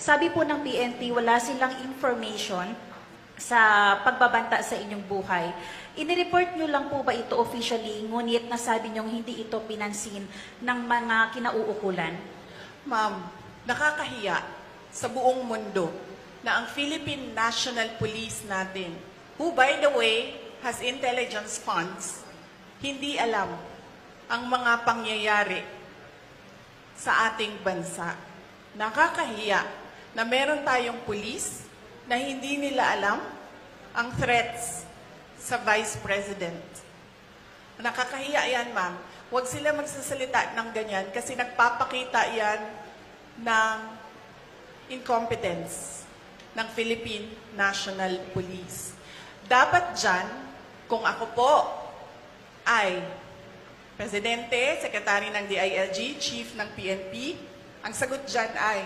Sabi po ng PNP, wala silang information sa pagbabanta sa inyong buhay. Inireport nyo lang po ba ito officially, ngunit nasabi nyong hindi ito pinansin ng mga kinauukulan? Ma'am, nakakahiya sa buong mundo na ang Philippine National Police natin, who by the way has intelligence funds, hindi alam ang mga pangyayari sa ating bansa. Nakakahiya na meron tayong police na hindi nila alam ang threats sa Vice President. Nakakahiya yan, ma'am. Huwag sila magsasalita ng ganyan kasi nagpapakita yan ng incompetence ng Philippine National Police. Dapat dyan, kung ako po ay Presidente, Secretary ng DILG, Chief ng PNP, ang sagot dyan ay